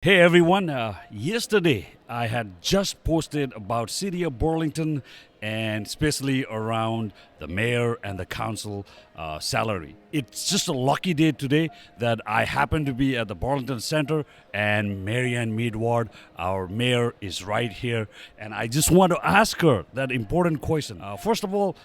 Hey everyone, yesterday I had just posted about City of Burlington and especially around the mayor and the council salary. It's just a lucky day today that I happen to be at the Burlington Center and Marianne Meadward, our mayor, is right here. And I just want to ask her that important question. First of all,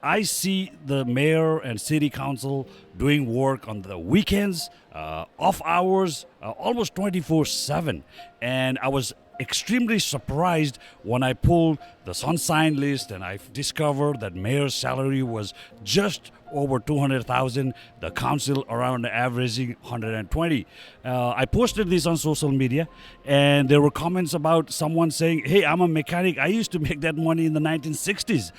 I see the mayor and city council doing work on the weekends, off hours, almost 24/7. And I was extremely surprised when I pulled the sunshine list and I discovered that mayor's salary was just over 200,000, the council around averaging 120. I posted this on social media and there were comments about someone saying, hey, I'm a mechanic, I used to make that money in the 1960s.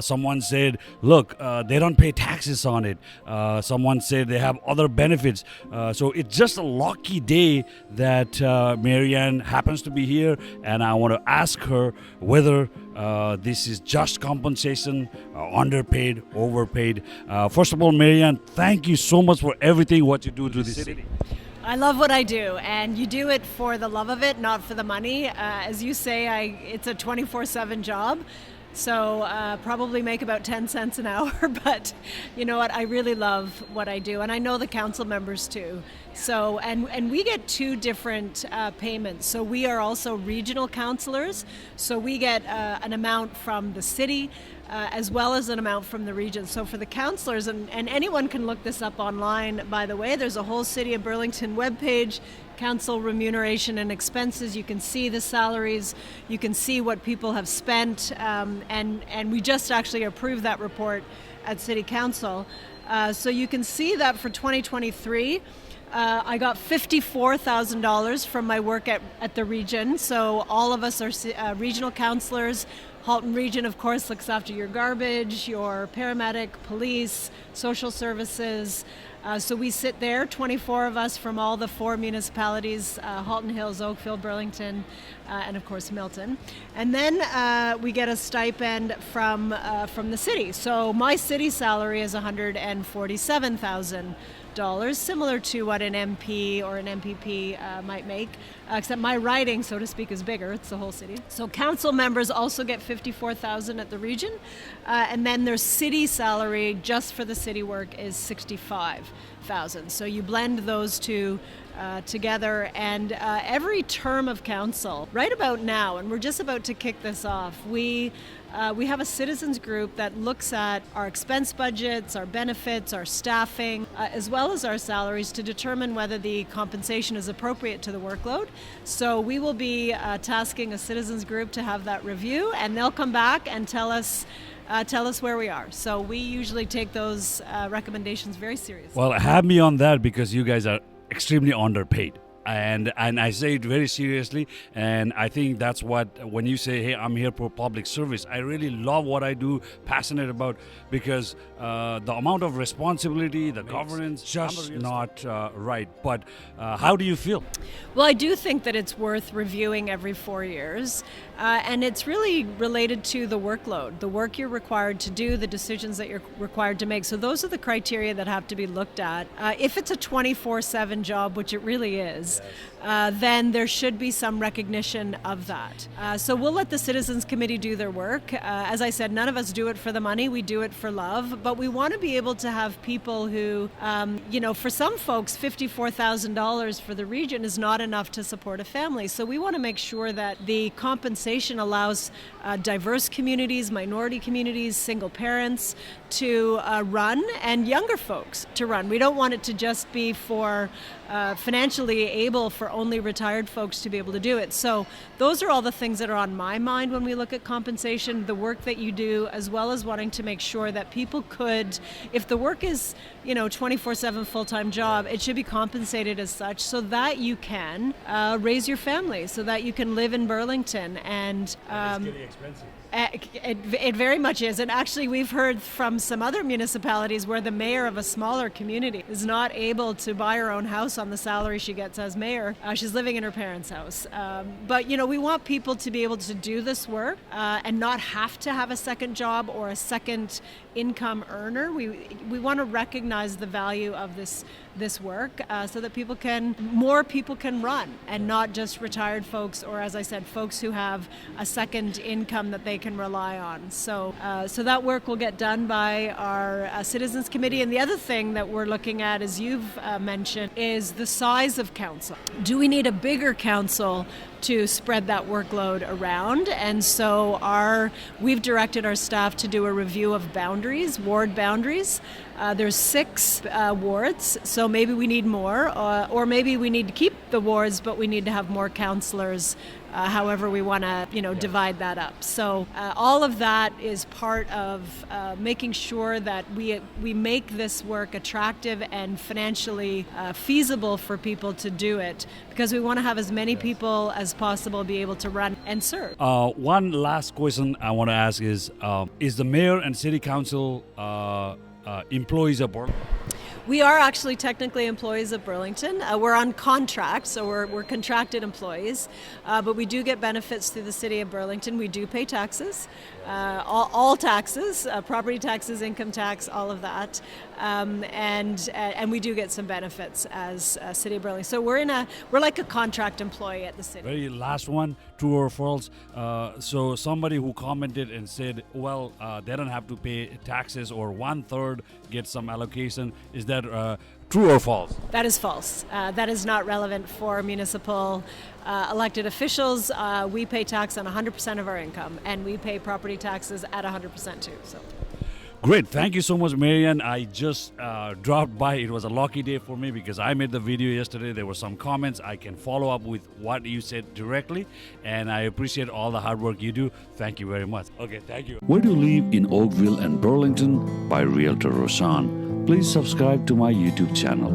Someone said, look, they don't pay taxes on it. Someone said they have other benefits. So it's just a lucky day that Marianne happens to be here, and I want to ask her whether this is just compensation, underpaid, overpaid. First of all, Marianne, thank you so much for everything what you do to the city. I love what I do, and you do it for the love of it, not for the money. As you say, it's a 24/7 job, so probably make about 10 cents an hour, but you know what, I really love what I do, and I know the council members too. So, and we get two different payments. So we are also regional councillors, so we get an amount from the city, as well as an amount from the region. So for the councillors, and anyone can look this up online, by the way, there's a whole City of Burlington webpage, council remuneration and expenses. You can see the salaries, you can see what people have spent, and we just actually approved that report at City Council. So you can see that for 2023, I got $54,000 from my work at the region. So all of us are regional councillors. Halton Region, of course, looks after your garbage, your paramedic, police, social services. So we sit there, 24 of us from all the four municipalities, Halton Hills, Oakville, Burlington, and of course Milton. And then we get a stipend from the city. So my city salary is $147,000, similar to what an MP or an MPP might make, except my riding, so to speak, is bigger. It's the whole city. So council members also get $54,000 at the region, and then their city salary just for the city work is $65,000. So you blend those two together, and every term of council, right about now, and we're just about to kick this off, we have a citizens group that looks at our expense budgets, our benefits, our staffing, as well as our salaries to determine whether the compensation is appropriate to the workload. So we will be tasking a citizens group to have that review, and they'll come back and tell us where we are. So we usually take those recommendations very seriously. Well, have me on that because you guys are extremely underpaid. And I say it very seriously, and I think that's what, when you say, hey, I'm here for public service, I really love what I do, passionate about, because the amount of responsibility, the governance, just not right. But how do you feel? Well, I do think that it's worth reviewing every 4 years, and it's really related to the workload, the work you're required to do, the decisions that you're required to make. So those are the criteria that have to be looked at. If it's a 24/7 job, which it really is, then there should be some recognition of that. So we'll let the Citizens Committee do their work. As I said, none of us do it for the money, we do it for love, but we want to be able to have people who, for some folks, $54,000 for the region is not enough to support a family. So we want to make sure that the compensation allows diverse communities, minority communities, single parents to run, and younger folks to run. We don't want it to just be for financially able for only retired folks to be able to do it. So those are all the things that are on my mind when we look at compensation, the work that you do, as well as wanting to make sure that people could, if the work is, 24/7 full-time job, it should be compensated as such so that you can raise your family, so that you can live in Burlington. And It's getting expensive. It very much is. And actually, we've heard from some other municipalities where the mayor of a smaller community is not able to buy her own house on the salary she gets as mayor. She's living in her parents' house. But, we want people to be able to do this work and not have to have a second job or a second income earner. We want to recognize the value of this this work so that more people can run, and not just retired folks, or as I said, folks who have a second income that they can rely on. So that work will get done by our Citizens Committee. And the other thing that we're looking at, as you've mentioned, is the size of council. Do we need a bigger council to spread that workload around? And so we've directed our staff to do a review of boundaries, ward boundaries. There's 6 wards, so maybe we need more, or maybe we need to keep the wards, but we need to have more councillors, however we want to, divide that up. So all of that is part of making sure that we make this work attractive and financially feasible for people to do it, because we want to have as many people as possible be able to run and serve. One last question I want to ask is the mayor and city council employees of Burlington? We are actually technically employees of Burlington. We're on contract, so we're contracted employees, but we do get benefits through the City of Burlington. We do pay taxes, all taxes, property taxes, income tax, all of that, and we do get some benefits as City of Burlington. So we're like a contract employee at the city. Very last one, true or false? So somebody who commented and said, well, they don't have to pay taxes, or 1/3 get some allocation. Is that true or false? That is false. That is not relevant for municipal elected officials. We pay tax on 100% of our income, and we pay property taxes at 100% too. So. Great. Thank you so much, Marianne. I just dropped by. It was a lucky day for me because I made the video yesterday. There were some comments. I can follow up with what you said directly, and I appreciate all the hard work you do. Thank you very much. Okay, thank you. Where to live in Oakville and Burlington by Realtor Roshan. Please subscribe to my YouTube channel.